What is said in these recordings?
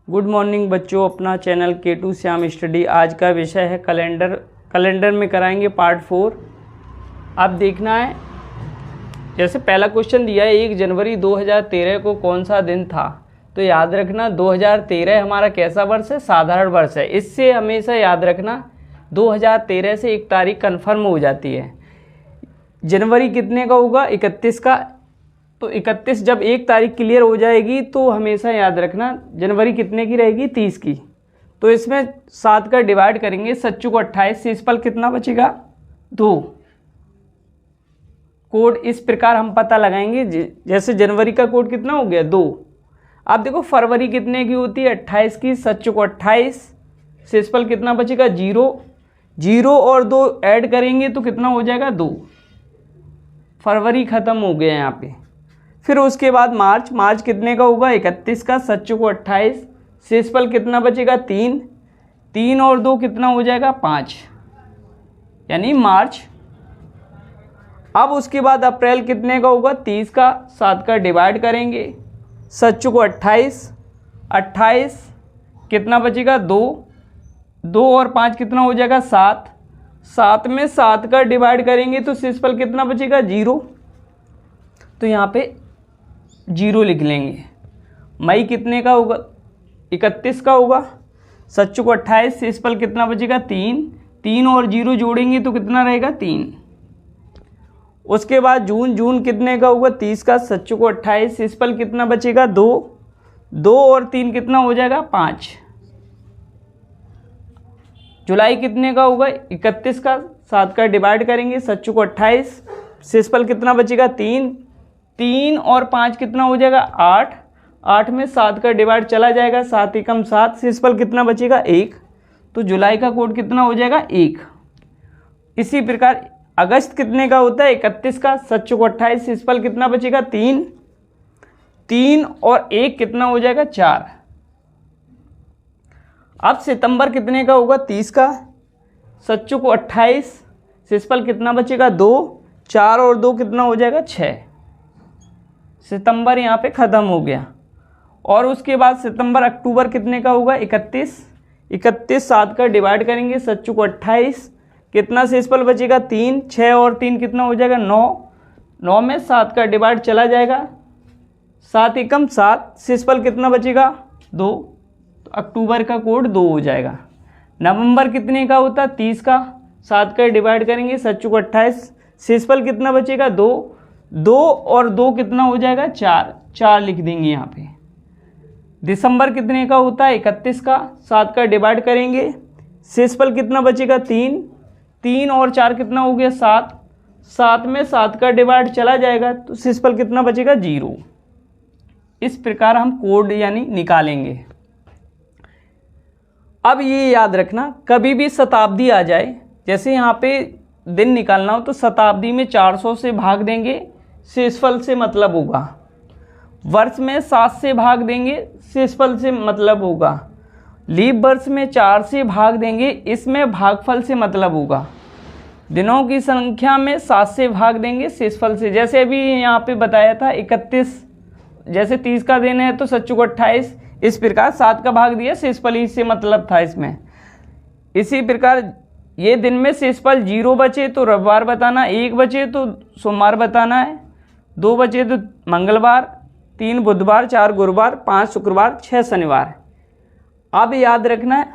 Good morning बच्चों, अपना channel K2 Shyam study. आज का विषय है कैलेंडर में कराएंगे पार्ट 4। अब देखना है, जैसे पहला क्वेश्चन दिया है 1 जनवरी 2013 को कौन सा दिन था। तो याद रखना 2013 हमारा कैसा वर्ष है, साधारण वर्ष है। इससे हमेशा याद रखना 2013 से एक तारीख कन्फर्म हो जाती है। जनवरी कितने का होगा, 31 का। तो 31 जब एक तारीख क्लियर हो जाएगी तो हमेशा याद रखना जनवरी कितने की रहेगी, 30 की। तो इसमें 7 का डिवाइड करेंगे, 7 को 28 से इस पर कितना बचेगा, 2। कोड इस प्रकार हम पता लगाएंगे, जैसे जनवरी का कोड कितना हो गया, 2। अब देखो फरवरी कितने की होती है, 28 की। 7 को 28 से इस पर कितना बचेगा, 0 और 2 ऐड करेंगे तो कितना हो जाएगा, 2। फरवरी ख़त्म हो गया यहाँ पे। फिर उसके बाद मार्च कितने का होगा, 31 का। 7 को 28 से इस पर कितना बचेगा, 3 और 2 कितना हो जाएगा, 5, यानी मार्च। अब उसके बाद अप्रैल कितने का होगा, 30 का। 7 का डिवाइड करेंगे, 7 को 28 कितना बचेगा, 2 और 5 कितना हो जाएगा, 7 में 7 का डिवाइड करेंगे तो इस पर कितना बचेगा, 0। तो यहाँ पे 0 लिख लेंगे। मई कितने का होगा, 31 का होगा। 7 को 28 से इस पर कितना बचेगा, 3 और 0 जोड़ेंगे तो कितना रहेगा, 3। उसके बाद जून कितने का होगा, 30 का। 7 को 28 से इस पर कितना बचेगा, 2 और 3 कितना हो जाएगा, 5। जुलाई कितने का होगा, 31 का। 7 का डिवाइड करेंगे, 7 को 28 से इस पर कितना बचेगा, 3 और 5 कितना हो जाएगा, 8 में 7 का डिवाइड चला जाएगा, 7 एकम 7 से इस पर कितना बचेगा, 1। तो जुलाई का कोड कितना हो जाएगा, 1। इसी प्रकार अगस्त कितने का होता है, 31 का। 7 को 28 से इस पर कितना बचेगा, 3 और 1 कितना हो जाएगा, 4। अब सितंबर कितने का होगा, 30 का। 7 को 28 से इस पर कितना बचेगा, 4 और 2 कितना हो जाएगा, 6। सितंबर यहाँ पे ख़त्म हो गया। और उसके बाद अक्टूबर कितने का होगा, 31 7 का डिवाइड करेंगे, 7 को 28 कितना से इस पर बचेगा, 3, 6 और 3 कितना हो जाएगा, 9 में 7 का डिवाइड चला जाएगा, 7 एकम 7 से इस पर कितना बचेगा, 2। तो अक्टूबर का कोड 2 हो जाएगा। नवंबर कितने का होता है, 30 का। 7 का डिवाइड करेंगे, 7 को 28 से इस पर कितना बचेगा, 2 और 2 कितना हो जाएगा, 4 लिख देंगे यहाँ पे। दिसंबर कितने का होता है, 31 का। 7 का डिवाइड करेंगे, से इस पर कितना बचेगा, 3 और 4 कितना हो गया, 7 में 7 का डिवाइड चला जाएगा तो इस पर कितना बचेगा, 0। इस प्रकार हम कोड यानी निकालेंगे। अब ये याद रखना, कभी भी शताब्दी आ जाए, जैसे यहाँ पे दिन निकालना हो तो शताब्दी में 400 से भाग देंगे, शेषफल से मतलब होगा। वर्ष में 7 से भाग देंगे, शेषफल से मतलब होगा। लीप वर्ष में 4 से भाग देंगे, इसमें भागफल से मतलब होगा। दिनों की संख्या में 7 से भाग देंगे, शेषफल से। जैसे अभी यहाँ पे बताया था 31, जैसे 30 का दिन है तो 7 को 28 इस प्रकार 7 का भाग दिया, शेषफल ही से मतलब था इसमें। इसी प्रकार ये दिन में शेषफल 0 बचे तो रविवार बताना, 1 बचे तो सोमवार बताना है, 2 बचे तो मंगलवार, 3 बुधवार, 4 गुरुवार, 5 शुक्रवार, 6 शनिवार। अब याद रखना है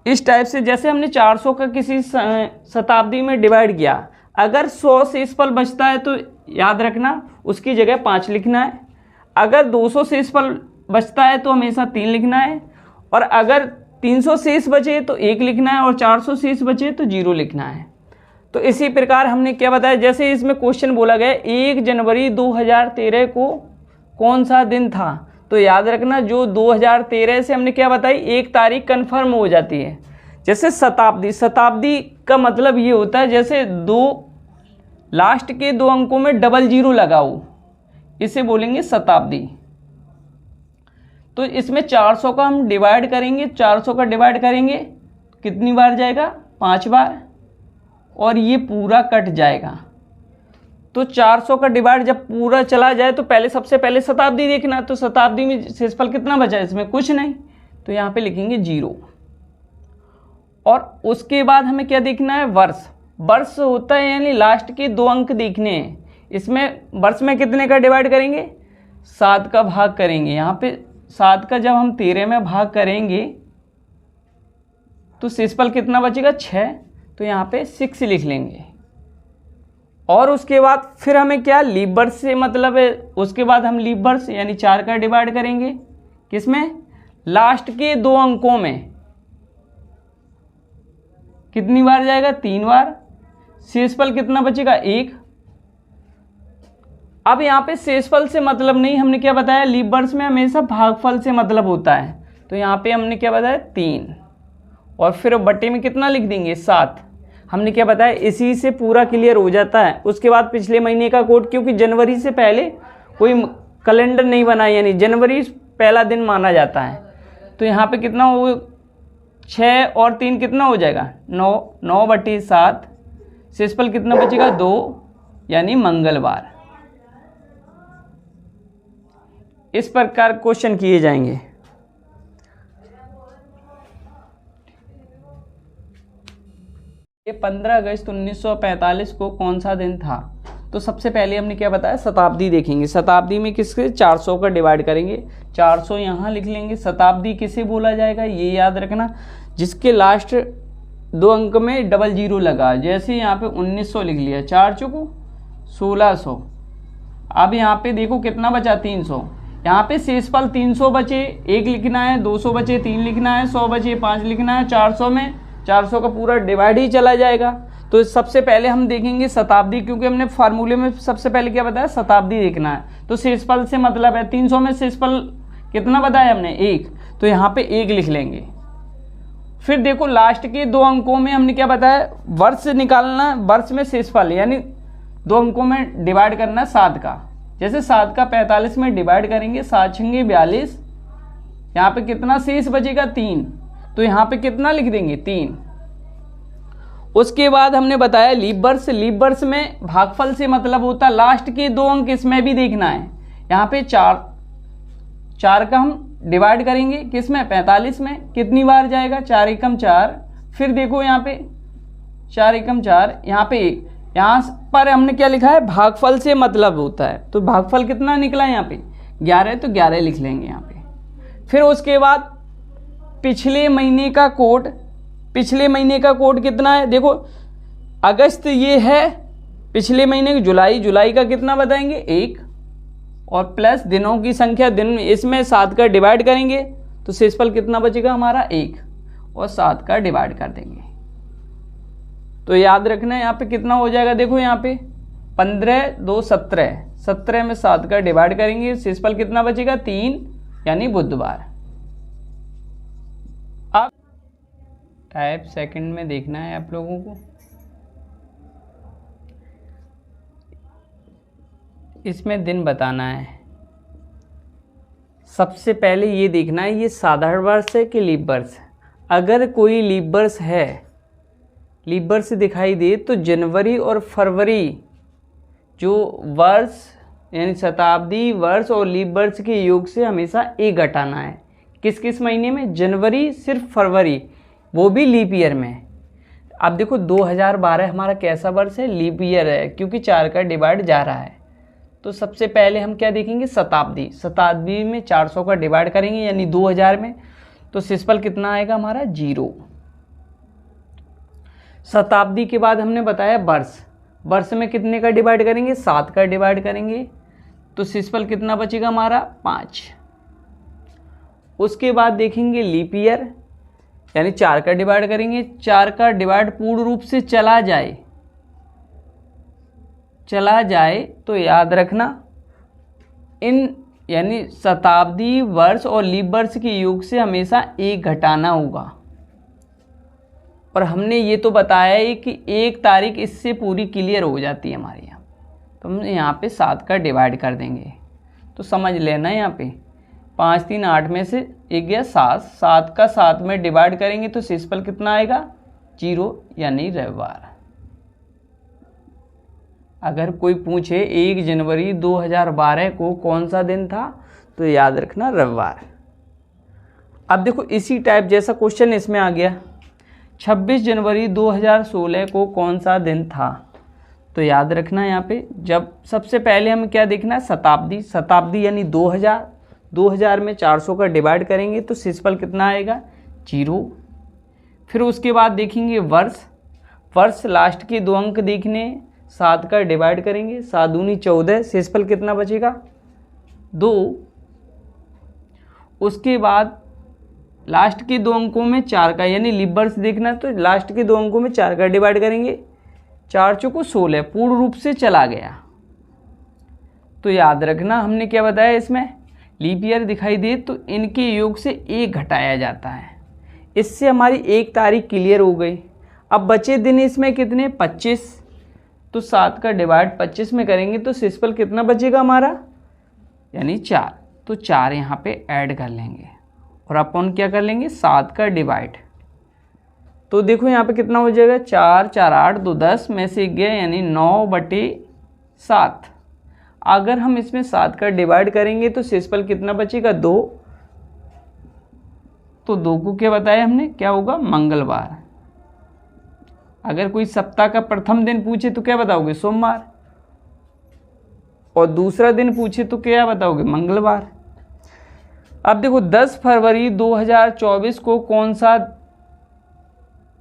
इस टाइप से, जैसे हमने 400 का किसी शताब्दी में डिवाइड किया, अगर 100 शेषफल बचता है तो याद रखना उसकी जगह 5 लिखना है। अगर 200 शेषफल बचता है तो हमेशा 3 लिखना है। और अगर 300 शेष बचे तो 1 लिखना है, और 400 शेष बचे तो 0 लिखना है। तो इसी प्रकार हमने क्या बताया, जैसे इसमें क्वेश्चन बोला गया 1 जनवरी 2013 को कौन सा दिन था। तो याद रखना जो 2013 से हमने क्या बताई, एक तारीख कन्फर्म हो जाती है। जैसे शताब्दी का मतलब ये होता है, जैसे लास्ट के 2 अंकों में डबल 0 लगाओ, इसे बोलेंगे शताब्दी। तो इसमें 400 का हम डिवाइड करेंगे, 400 का डिवाइड करेंगे कितनी बार जाएगा, 5 बार, और ये पूरा कट जाएगा। तो 400 का डिवाइड जब पूरा चला जाए तो सबसे पहले शताब्दी देखना। तो शताब्दी में शेषफल कितना बचा है, इसमें कुछ नहीं, तो यहाँ पे लिखेंगे 0। और उसके बाद हमें क्या देखना है, वर्ष। वर्ष होता है यानी लास्ट के 2 अंक देखने हैं। इसमें वर्ष में कितने का डिवाइड करेंगे, 7 का भाग करेंगे। यहाँ पे 7 का जब हम 13 में भाग करेंगे तो शेषफल कितना बचेगा, 6। तो यहाँ पे 6 लिख लेंगे। और उसके बाद फिर हमें क्या, लीप वर्ष से मतलब है। उसके बाद हम लीप वर्ष यानी 4 का डिवाइड करेंगे, किसमें, लास्ट के 2 अंकों में। कितनी बार जाएगा, 3 बार। शेषफल कितना बचेगा, 1। अब यहाँ पे शेषफल से मतलब नहीं, हमने क्या बताया, लीप वर्ष में हमेशा भागफल से मतलब होता है। तो यहाँ पे हमने क्या बताया, 3। और फिर बट्टे में कितना लिख देंगे, 7। हमने क्या बताया, इसी से पूरा क्लियर हो जाता है। उसके बाद पिछले महीने का कोड, क्योंकि जनवरी से पहले कोई कैलेंडर नहीं बना, यानी जनवरी पहला दिन माना जाता है। तो यहाँ पे कितना हो, 6 और 3 कितना हो जाएगा, 9। 9/7। शेषफल कितना बचेगा, 2, यानी मंगलवार। इस प्रकार क्वेश्चन किए जाएंगे। ये 15 अगस्त 1945 को कौन सा दिन था। तो सबसे पहले हमने क्या बताया, शताब्दी देखेंगे। शताब्दी में किसके 400 का डिवाइड करेंगे, 400 यहाँ लिख लेंगे। शताब्दी किसे बोला जाएगा, ये याद रखना, जिसके लास्ट 2 अंक में 00 लगा। जैसे यहाँ पे 1900 लिख लिया, 4 चुको 1600। अब यहाँ पे देखो कितना बचा, 300। यहाँ पे शेषफल 300 बचे, 1 लिखना है, 200 बचे, 3 लिखना है, 100 बचे, 5 लिखना है। 400 में 400 का पूरा डिवाइड ही चला जाएगा। तो सबसे पहले हम देखेंगे शताब्दी, क्योंकि हमने फार्मूले में सबसे पहले क्या बताया, शताब्दी देखना है। तो शेषफल से मतलब है, 300 में शेषफल कितना बताया हमने, 1। तो यहाँ पे 1 लिख लेंगे। फिर देखो लास्ट के 2 अंकों में हमने क्या बताया, वर्ष निकालना। वर्ष में शेषफल यानी 2 अंकों में डिवाइड करना 7 का। जैसे 7 का 45 में डिवाइड करेंगे, 7 छंगे 42। यहाँ पे कितना शेष बचेगा, 3। तो यहाँ पे कितना लिख देंगे, 3। उसके बाद हमने बताया लीप वर्ष। लीप वर्ष में भागफल से मतलब होता है लास्ट के 2 अंक, इसमें भी देखना है। यहाँ पे 4 का हम डिवाइड करेंगे किसमें, 45 में। कितनी बार जाएगा, 4 एकम 4। फिर देखो यहाँ पे 4 एकम 4, यहाँ पे 1। यहाँ पर हमने क्या लिखा है, भागफल से मतलब होता है। तो भागफल कितना निकला यहाँ पे, 11। तो 11 लिख लेंगे यहाँ पे। फिर उसके बाद पिछले महीने का कोड। पिछले महीने का कोड कितना है, देखो अगस्त ये है, पिछले महीने जुलाई। जुलाई का कितना बताएंगे, 1। और प्लस दिनों की संख्या, दिन इसमें 7 का डिवाइड करेंगे तो शेषफल कितना बचेगा हमारा, 1। और 7 का डिवाइड कर देंगे। तो याद रखना है यहाँ पे कितना हो जाएगा, देखो यहाँ पे 15 2 17। 17 में 7 का डिवाइड करेंगे, शेषफल कितना बचेगा, 3, यानी बुधवार। अब टाइप सेकंड में देखना है आप लोगों को। इसमें दिन बताना है। सबसे पहले ये देखना है ये साधारण वर्ष है कि लीप वर्ष। अगर कोई लीप वर्ष है, लीप वर्ष दिखाई दे, तो जनवरी और फरवरी जो वर्ष यानी शताब्दी वर्ष और लीप वर्ष के योग से हमेशा 1 घटाना है। किस किस महीने में, जनवरी, सिर्फ फरवरी, वो भी लीप ईयर में। अब देखो 2012 हमारा कैसा वर्ष है, लीप ईयर है, क्योंकि 4 का डिवाइड जा रहा है। तो सबसे पहले हम क्या देखेंगे, शताब्दी। शताब्दी में 400 का डिवाइड करेंगे यानी 2000 में, तो शेषफल कितना आएगा हमारा, 0। शताब्दी के बाद हमने बताया वर्ष। वर्ष में कितने का डिवाइड करेंगे, 7 का डिवाइड करेंगे, तो शेषफल कितना बचेगा हमारा, 5। उसके बाद देखेंगे लीप ईयर, यानी 4 का डिवाइड करेंगे। 4 का डिवाइड पूर्ण रूप से चला जाए तो याद रखना इन यानी शताब्दी वर्ष और लीप वर्ष के योग से हमेशा 1 घटाना होगा। और हमने ये तो बताया ही कि 1 तारीख इससे पूरी क्लियर हो जाती है हमारे यहाँ। तो हम यहाँ पे 7 का डिवाइड कर देंगे, तो समझ लेना यहाँ पे 5 3 8 में से 1 गया 7। 7 का 7 में डिवाइड करेंगे तो शेषफल कितना आएगा, 0, यानी रविवार। अगर कोई पूछे 1 जनवरी 2012 को कौन सा दिन था, तो याद रखना रविवार। अब देखो इसी टाइप जैसा क्वेश्चन इसमें आ गया, 26 जनवरी 2016 को कौन सा दिन था। तो याद रखना यहाँ पे जब सबसे पहले हमें क्या देखना है, शताब्दी। शताब्दी यानी 2000 में 400 का डिवाइड करेंगे तो शेषफल कितना आएगा, 0। फिर उसके बाद देखेंगे वर्ष लास्ट के 2 अंक देखने, 7 का डिवाइड करेंगे, 7 दूनी 14, शेषफल कितना बचेगा, 2। उसके बाद लास्ट के 2 अंकों में 4 का यानी लीप वर्ष देखना है, तो लास्ट के 2 अंकों में 4 का डिवाइड करेंगे, 4 चौको 16, पूर्ण रूप से चला गया। तो याद रखना हमने क्या बताया, इसमें लीप ईयर दिखाई दे तो इनके योग से 1 घटाया जाता है। इससे हमारी 1 तारीख क्लियर हो गई। अब बचे दिन इसमें कितने, 25। तो 7 का डिवाइड 25 में करेंगे तो शेषफल कितना बचेगा हमारा, यानी 4। तो 4 यहाँ पे ऐड कर लेंगे और अपन क्या कर लेंगे, 7 का डिवाइड। तो देखो यहाँ पे कितना हो जाएगा, 4 4 8 2 10 में से 1 गया यानी 9/7। अगर हम इसमें 7 का डिवाइड करेंगे तो शेषफल कितना बचेगा, 2। तो 2 को क्या बताया हमने, क्या होगा, मंगलवार। अगर कोई सप्ताह का प्रथम दिन पूछे तो क्या बताओगे, सोमवार। और दूसरा दिन पूछे तो क्या बताओगे, मंगलवार। अब देखो 10 फरवरी 2024 को कौन सा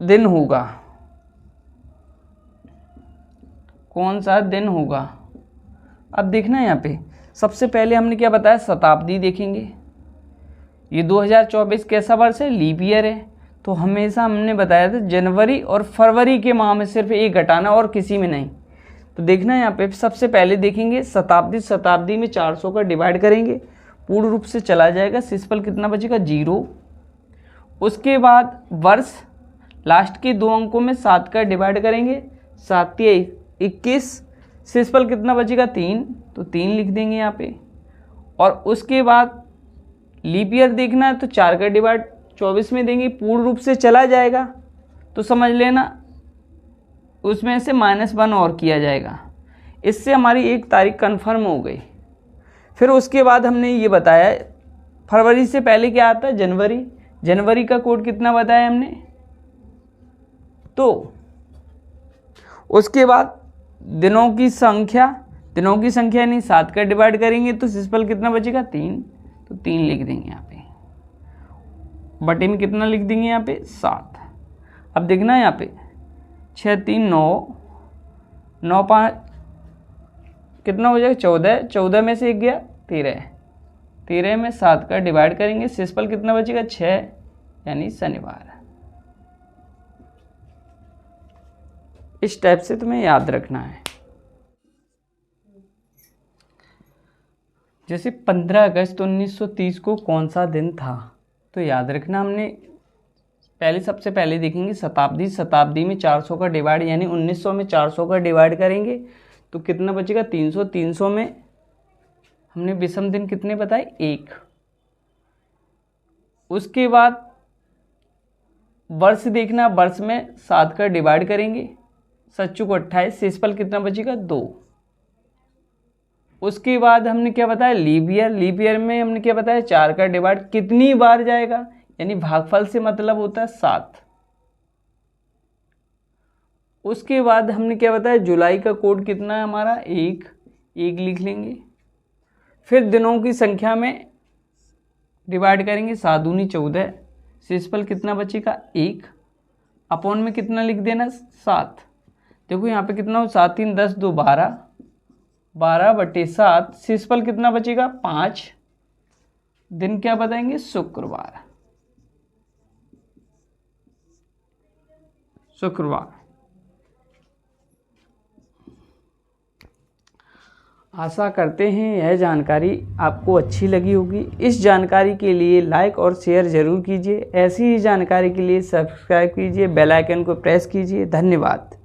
दिन होगा, कौन सा दिन होगा। अब देखना यहाँ पे सबसे पहले हमने क्या बताया, शताब्दी देखेंगे। ये 2024 कैसा वर्ष है, लीप ईयर है। तो हमेशा हमने बताया था जनवरी और फरवरी के माह में सिर्फ 1 घटाना और किसी में नहीं। तो देखना यहाँ पे सबसे पहले देखेंगे शताब्दी। शताब्दी में 400 का डिवाइड करेंगे, पूर्ण रूप से चला जाएगा, शेषफल कितना बचेगा, 0। उसके बाद वर्ष लास्ट के 2 अंकों में 7 का डिवाइड करेंगे, 7 × 21, शेषफल कितना बचेगा, 3। तो 3 लिख देंगे यहाँ पे। और उसके बाद लीप ईयर देखना है तो 4 का डिवाइड 24 में देंगे, पूर्ण रूप से चला जाएगा। तो समझ लेना उसमें से -1 और किया जाएगा। इससे हमारी 1 तारीख कन्फर्म हो गई। फिर उसके बाद हमने ये बताया फरवरी से पहले क्या आता है, जनवरी। जनवरी का कोड कितना बताया हमने। तो उसके बाद दिनों की संख्या यानी 7 का डिवाइड करेंगे तो शेषफल कितना बचेगा, 3। तो 3 लिख देंगे यहाँ पे, बटे में कितना लिख देंगे यहाँ पे, 7। अब देखना यहाँ पे 6 3 9 9 5 कितना हो जाएगा, 14। 14 में से 1 गया, 13। 13 में 7 का डिवाइड करेंगे, शेषफल कितना बचेगा, 6 यानी शनिवार। इस टाइप से तुम्हें याद रखना है। जैसे 15 अगस्त 1930 को कौन सा दिन था। तो याद रखना हमने सबसे पहले देखेंगे शताब्दी। शताब्दी में 400 का डिवाइड यानी 1900 में 400 का डिवाइड करेंगे तो कितना बचेगा, 300। 300 में हमने विषम दिन कितने बताए, 1। उसके बाद वर्ष देखना, वर्ष में 7 का डिवाइड करेंगे, 7 को 28, शेषफल कितना बचेगा, 2। उसके बाद हमने क्या बताया, लीप ईयर। लीप ईयर में हमने क्या बताया, 4 का डिवाइड कितनी बार जाएगा, यानी भागफल से मतलब होता है 7। उसके बाद हमने क्या बताया, जुलाई का कोड कितना है हमारा, 1 लिख लेंगे। फिर दिनों की संख्या में डिवाइड करेंगे, 7 दूनी 14, शेषफल कितना बचेगा, 1। अपॉन में कितना लिख देना, 7। देखो यहाँ पे कितना हो, 7 3 10 2 12, 12/7, शेषफल कितना बचेगा, 5। दिन क्या बताएंगे, शुक्रवार। आशा करते हैं यह जानकारी आपको अच्छी लगी होगी। इस जानकारी के लिए लाइक और शेयर ज़रूर कीजिए। ऐसी ही जानकारी के लिए सब्सक्राइब कीजिए, बेल आइकन को प्रेस कीजिए। धन्यवाद।